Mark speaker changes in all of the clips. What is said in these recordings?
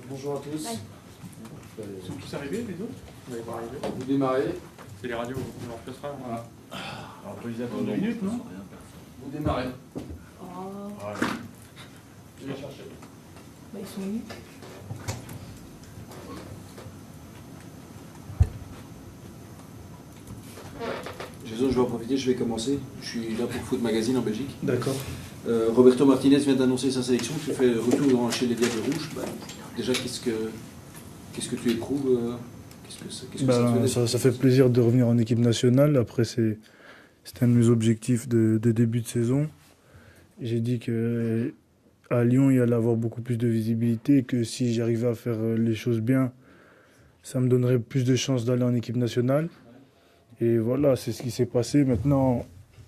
Speaker 1: Bonjour à tous.
Speaker 2: Ils sont tous arrivés, les autres? Vous n'avez pas arrivé?
Speaker 1: Vous démarrez.
Speaker 2: C'est les radios, on leur passera.
Speaker 1: Voilà.
Speaker 2: Alors, on peut les attendre 2 minutes, non?
Speaker 1: Vous démarrez.
Speaker 3: Oh,
Speaker 1: Je vais chercher.
Speaker 3: bah ils sont venus.
Speaker 1: Jason, je vais en profiter, je vais commencer. Je suis là pour Foot Magazine en Belgique.
Speaker 4: D'accord.
Speaker 1: Roberto Martinez vient d'annoncer sa sélection. Tu fais retour chez les Diables Rouges. Déjà, qu'est-ce que tu éprouves qu'est-ce que ça te fait
Speaker 4: Ça fait plaisir de revenir en équipe nationale. Après, c'était un de mes objectifs de début de saison. J'ai dit qu'à Lyon, il allait avoir beaucoup plus de visibilité et que si j'arrivais à faire les choses bien, ça me donnerait plus de chances d'aller en équipe nationale. Et voilà, c'est ce qui s'est passé. Maintenant,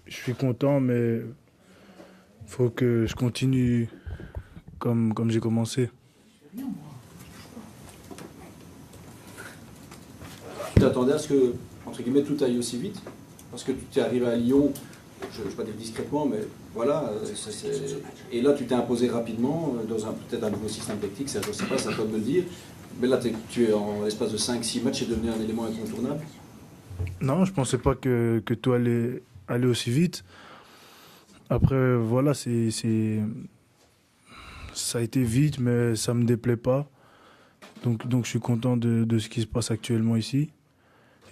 Speaker 4: je suis content, mais il faut que je continue comme j'ai commencé.
Speaker 1: Tu t'attendais à ce que, entre guillemets, tout aille aussi vite? Parce que tu es arrivé à Lyon, je ne vais pas dire discrètement, mais voilà. Et là, tu t'es imposé rapidement dans peut-être un nouveau système tactique, ça, je ne sais pas, c'est à toi de me le dire. Mais là, tu es en l'espace de 5-6 matchs et devenu un élément incontournable.
Speaker 4: Non, je pensais pas que tout allait aller aussi vite. Après, voilà, ça a été vite, mais ça me déplaît pas. Donc je suis content de ce qui se passe actuellement ici.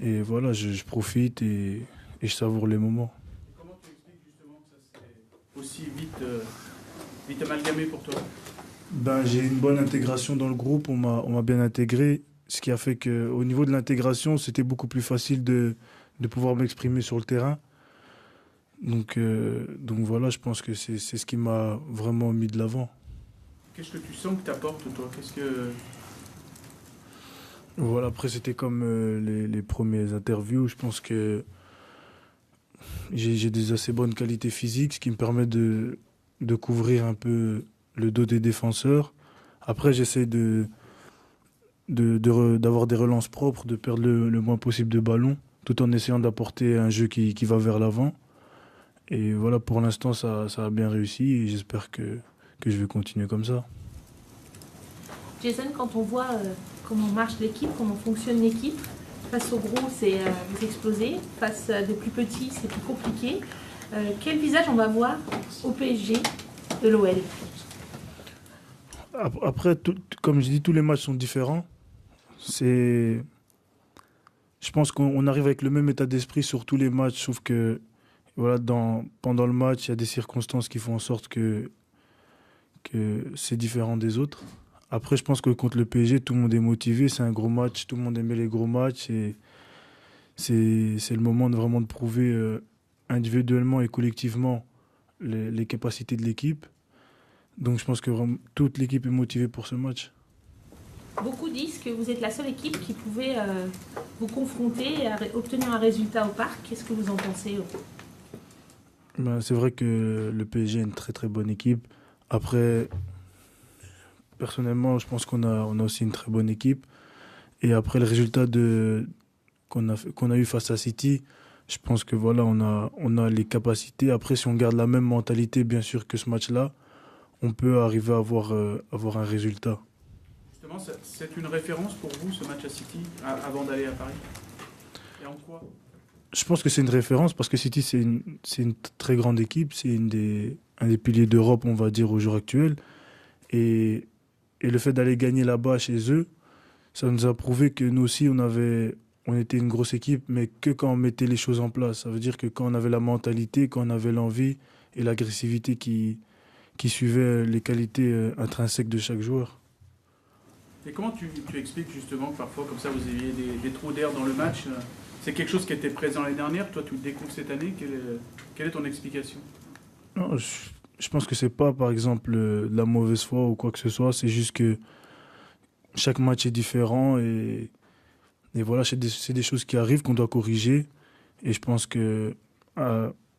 Speaker 4: Et voilà, je profite et je savoure les moments.
Speaker 2: Comment tu expliques justement que ça s'est aussi vite amalgamé pour toi?
Speaker 4: J'ai une bonne intégration dans le groupe, on m'a bien intégré, ce qui a fait qu'au niveau de l'intégration, c'était beaucoup plus facile de pouvoir m'exprimer sur le terrain. Donc voilà, je pense que c'est ce qui m'a vraiment mis de l'avant.
Speaker 2: Qu'est-ce que tu sens que tu apportes, toi?
Speaker 4: Voilà, après c'était comme les premières interviews, je pense que j'ai des assez bonnes qualités physiques, ce qui me permet de couvrir un peu le dos des défenseurs. Après, j'essaie d'avoir des relances propres, de perdre le moins possible de ballons, tout en essayant d'apporter un jeu qui va vers l'avant. Et voilà, pour l'instant, ça a bien réussi et j'espère que je vais continuer comme ça.
Speaker 3: Jason, quand on voit comment marche l'équipe, comment fonctionne l'équipe, face aux gros, c'est vous explosez, face à des plus petits, c'est plus compliqué. Quel visage on va voir au PSG de l'OL?
Speaker 4: Après, comme je dis, tous les matchs sont différents. Je pense qu'on arrive avec le même état d'esprit sur tous les matchs, sauf que voilà, pendant le match, il y a des circonstances qui font en sorte que c'est différent des autres. Après, je pense que contre le PSG, tout le monde est motivé, c'est un gros match, tout le monde aimait les gros matchs et c'est le moment vraiment de prouver individuellement et collectivement les capacités de l'équipe. Donc je pense que vraiment, toute l'équipe est motivée pour ce match.
Speaker 3: Beaucoup disent que vous êtes la seule équipe qui pouvait vous confronter et obtenir un résultat au parc. Qu'est-ce que vous en pensez?
Speaker 4: C'est vrai que le PSG est une très très bonne équipe. Après, personnellement, je pense qu'on a aussi une très bonne équipe. Et après le résultat qu'on a eu face à City, je pense que voilà, on a les capacités. Après, si on garde la même mentalité, bien sûr, que ce match-là, on peut arriver à avoir un résultat.
Speaker 2: Justement, c'est une référence pour vous, ce match à City, avant d'aller à Paris? Et en quoi?
Speaker 4: Je pense que c'est une référence parce que City, c'est une très grande équipe. C'est un des piliers d'Europe, on va dire, au jour actuel. Et le fait d'aller gagner là-bas chez eux, ça nous a prouvé que nous aussi, on était une grosse équipe, mais que quand on mettait les choses en place. Ça veut dire que quand on avait la mentalité, quand on avait l'envie et l'agressivité qui suivait les qualités intrinsèques de chaque joueur.
Speaker 2: Et comment tu expliques justement que parfois, comme ça, vous ayez des trous d'air dans le match? C'est quelque chose qui était présent l'année dernière, toi tu le découvres cette année, quelle est ton explication?
Speaker 4: Non, je pense que c'est pas, par exemple, de la mauvaise foi ou quoi que ce soit, c'est juste que chaque match est différent et voilà, c'est des choses qui arrivent qu'on doit corriger. Et je pense que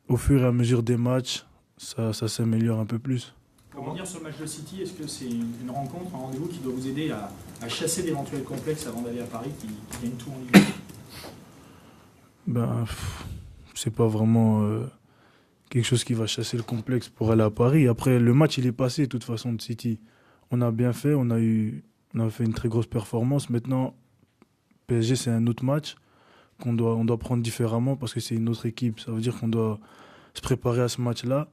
Speaker 4: au fur et à mesure des matchs, ça s'améliore un peu plus.
Speaker 5: Pour revenir sur le match de City, est-ce que c'est une rencontre, un rendez-vous qui doit vous aider à chasser d'éventuels complexes avant d'aller à Paris qui gagnent tout en Ligue 1?
Speaker 4: C'est pas vraiment quelque chose qui va chasser le complexe pour aller à Paris. Après, le match, il est passé de toute façon de City. On a bien fait, on a eu On a fait une très grosse performance. Maintenant, PSG, c'est un autre match on doit prendre différemment parce que c'est une autre équipe. Ça veut dire qu'on doit se préparer à ce match-là.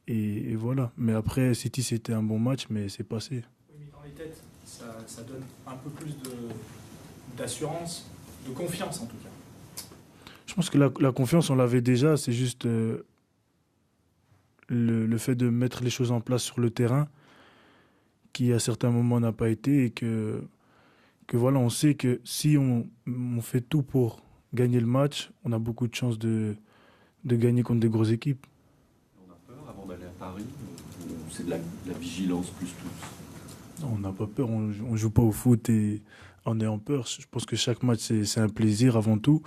Speaker 4: Et voilà. Mais après, City, c'était un bon match, mais c'est passé.
Speaker 5: Oui, mais dans les têtes, ça donne un peu plus d'assurance, de confiance en tout cas.
Speaker 4: Je pense que la confiance, on l'avait déjà. C'est juste le fait de mettre les choses en place sur le terrain qui, à certains moments, n'a pas été. Et que voilà, on sait que si on fait tout pour gagner le match, on a beaucoup de chances de gagner contre des grosses équipes.
Speaker 6: On a peur avant d'aller à Paris ou c'est de la vigilance plus tous?
Speaker 4: Non, on n'a pas peur, on joue pas au foot et en ayant peur. Je pense que chaque match, c'est un plaisir avant tout.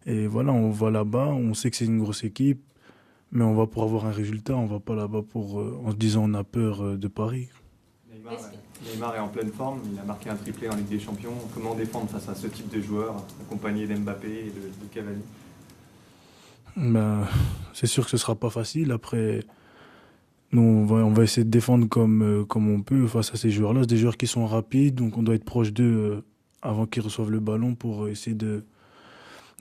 Speaker 4: Et voilà, on va là-bas, on sait que c'est une grosse équipe, mais on va pour avoir un résultat, on va pas là-bas en se disant on a peur de Paris.
Speaker 7: Neymar est en pleine forme, il a marqué un triplé en Ligue des Champions. Comment défendre face à ce type de joueurs, accompagné d'Mbappé et de Cavani?
Speaker 4: Ben, c'est sûr que ce sera pas facile. Après, nous, on va essayer de défendre comme on peut face à ces joueurs-là. C'est des joueurs qui sont rapides, donc on doit être proche d'eux avant qu'ils reçoivent le ballon pour essayer de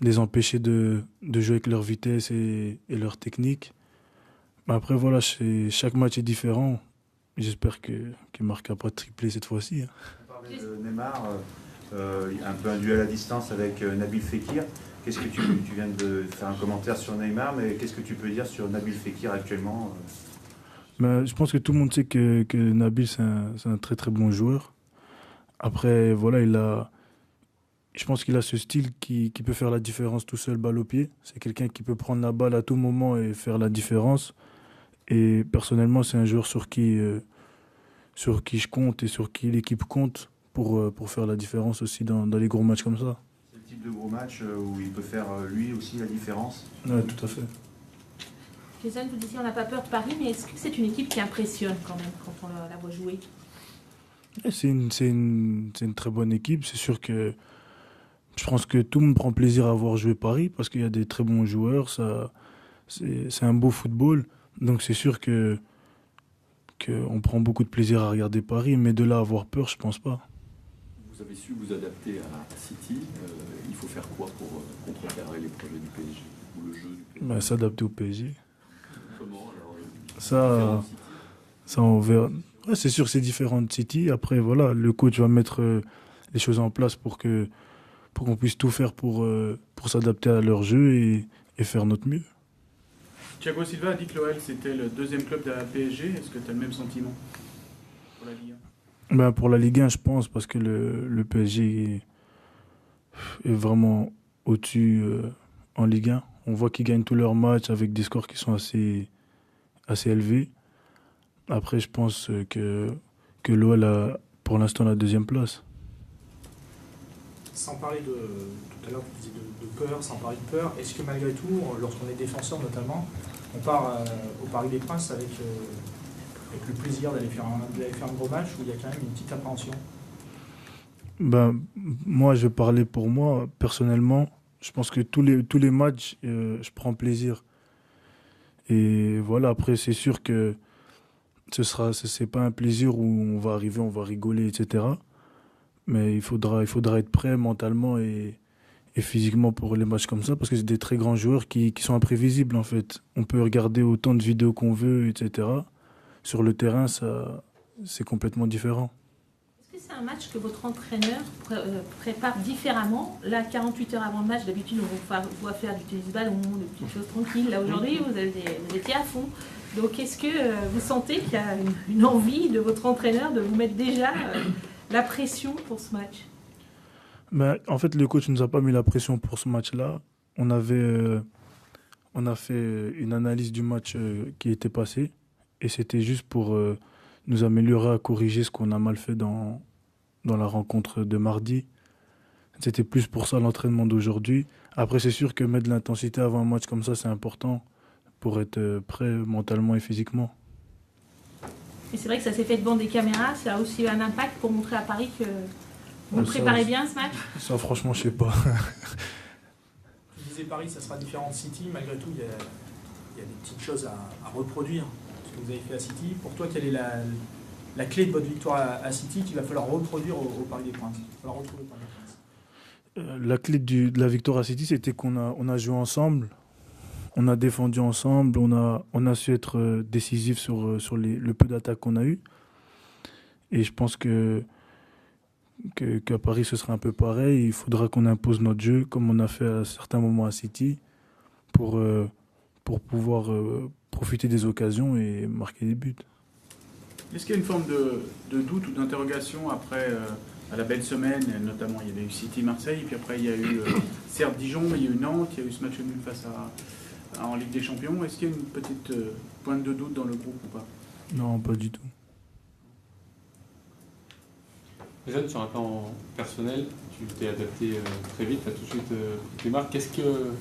Speaker 4: les empêcher de jouer avec leur vitesse et leur technique. Mais après, voilà, chaque match est différent. J'espère qu'il ne marquera pas de triplé cette fois-ci.
Speaker 8: On parlait de Neymar, un peu un duel à distance avec Nabil Fekir. Qu'est-ce que tu viens de faire un commentaire sur Neymar, mais qu'est-ce que tu peux dire sur Nabil Fekir actuellement?
Speaker 4: Je pense que tout le monde sait que Nabil, c'est un très très bon joueur. Après, voilà, je pense qu'il a ce style qui peut faire la différence tout seul, balle au pied. C'est quelqu'un qui peut prendre la balle à tout moment et faire la différence. Et personnellement, c'est un joueur sur qui je compte et sur qui l'équipe compte pour faire la différence aussi dans les gros matchs comme ça.
Speaker 8: C'est le type de gros match où il peut faire lui aussi la différence?
Speaker 4: Oui, tout à fait.
Speaker 3: Jason, vous disiez on n'a pas peur de Paris, mais est-ce que c'est une équipe qui impressionne quand même quand on la voit jouer?
Speaker 4: C'est une très bonne équipe. C'est sûr que je pense que tout le monde prend plaisir à voir jouer Paris parce qu'il y a des très bons joueurs. C'est un beau football. Donc c'est sûr qu'on prend beaucoup de plaisir à regarder Paris, mais de là à avoir peur, je pense pas.
Speaker 6: Vous avez su vous adapter à City. Il faut faire quoi pour contrecarrer les projets du PSG ou le jeu du PSG?
Speaker 4: S'adapter au PSG.
Speaker 6: Comment alors
Speaker 4: Ça on verra. Ouais, c'est sûr que c'est différent de City. Après, voilà, le coach va mettre les choses en place pour qu'on puisse tout faire pour s'adapter à leur jeu et faire notre mieux.
Speaker 2: Thiago Silva a dit que l'OL c'était le deuxième club de la PSG. Est-ce que tu as le même sentiment pour la Ligue 1?
Speaker 4: Pour la Ligue 1, je pense, parce que le PSG est vraiment au-dessus en Ligue 1. On voit qu'ils gagnent tous leurs matchs avec des scores qui sont assez élevés. Après, je pense que l'OL a pour l'instant la deuxième place.
Speaker 5: Sans parler tout à l'heure, tu disais de peur, sans parler de peur, est-ce que malgré tout, lorsqu'on est défenseur notamment, on part au Paris des Princes avec le plaisir d'aller faire un gros match où il y a quand même une petite appréhension?
Speaker 4: Moi, je vais parler pour moi. Personnellement, je pense que tous les matchs, je prends plaisir. Et voilà, après, c'est sûr que c'est pas un plaisir où on va arriver, on va rigoler, etc. Mais il faudra être prêt mentalement et physiquement pour les matchs comme ça, parce que c'est des très grands joueurs qui sont imprévisibles en fait. On peut regarder autant de vidéos qu'on veut, etc. Sur le terrain, c'est complètement différent.
Speaker 3: Est-ce que c'est un match que votre entraîneur prépare différemment? Là, 48 heures avant le match, d'habitude, on voit faire du tennis ballon, des petites choses tranquilles. Là, aujourd'hui, vous étiez à fond. Donc, est-ce que vous sentez qu'il y a une envie de votre entraîneur de vous mettre déjà la pression pour ce match?
Speaker 4: En fait, le coach ne nous a pas mis la pression pour ce match-là. On a fait une analyse du match qui était passé et c'était juste pour nous améliorer à corriger ce qu'on a mal fait dans la rencontre de mardi. C'était plus pour ça l'entraînement d'aujourd'hui. Après, c'est sûr que mettre de l'intensité avant un match comme ça, c'est important pour être prêt mentalement et physiquement.
Speaker 3: Et c'est vrai que ça s'est fait devant des caméras, ça a aussi eu un impact pour montrer à Paris que vous le préparez bien ce match?
Speaker 4: Ça, franchement, je sais pas.
Speaker 5: Tu disais Paris, ça sera différent de City. Malgré tout, il y a des petites choses à reproduire. Ce que vous avez fait à City. Pour toi, quelle est la clé de votre victoire à City qu'il va falloir reproduire au Parc des Princes? Il va falloir retrouver au Parc des Princes.
Speaker 4: La clé de la victoire à City, c'était on a joué ensemble, on a défendu ensemble, on a su être décisif sur le peu d'attaques qu'on a eu. Et je pense qu'à Paris, ce sera un peu pareil. Il faudra qu'on impose notre jeu, comme on a fait à certains moments à City, pour pouvoir profiter des occasions et marquer des buts.
Speaker 2: Est-ce qu'il y a une forme de doute ou d'interrogation après à la belle semaine, notamment il y avait eu City-Marseille, puis après il y a eu certes Dijon, mais il y a eu Nantes, il y a eu ce match nul face en Ligue des Champions. Est-ce qu'il y a une petite pointe de doute dans le groupe ou pas?
Speaker 4: Non, pas du tout.
Speaker 9: Déjà, sur un plan personnel, tu t'es adapté très vite, tu as tout de suite pris tes marques. Qu'est-ce que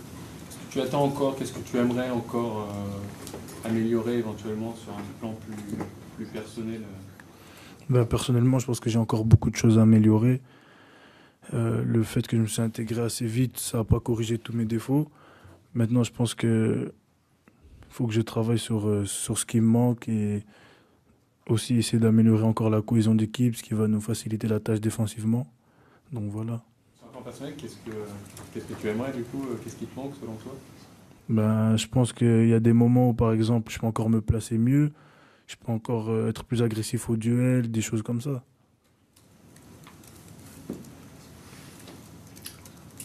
Speaker 9: tu attends encore? Qu'est-ce que tu aimerais encore améliorer éventuellement sur un plan plus personnel?
Speaker 4: Personnellement, je pense que j'ai encore beaucoup de choses à améliorer. Le fait que je me suis intégré assez vite, ça n'a pas corrigé tous mes défauts. Maintenant, je pense que faut que je travaille sur ce qui me manque et aussi essayer d'améliorer encore la cohésion d'équipe, ce qui va nous faciliter la tâche défensivement. Donc voilà.
Speaker 9: Sur un plan personnel, qu'est-ce que tu aimerais du coup? Qu'est-ce qui te manque selon toi?
Speaker 4: Je pense qu'il y a des moments où, par exemple, je peux encore me placer mieux, je peux encore être plus agressif au duel, des choses comme ça.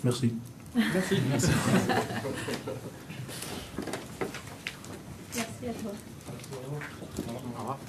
Speaker 4: Merci.
Speaker 3: Merci à toi.
Speaker 5: Au revoir.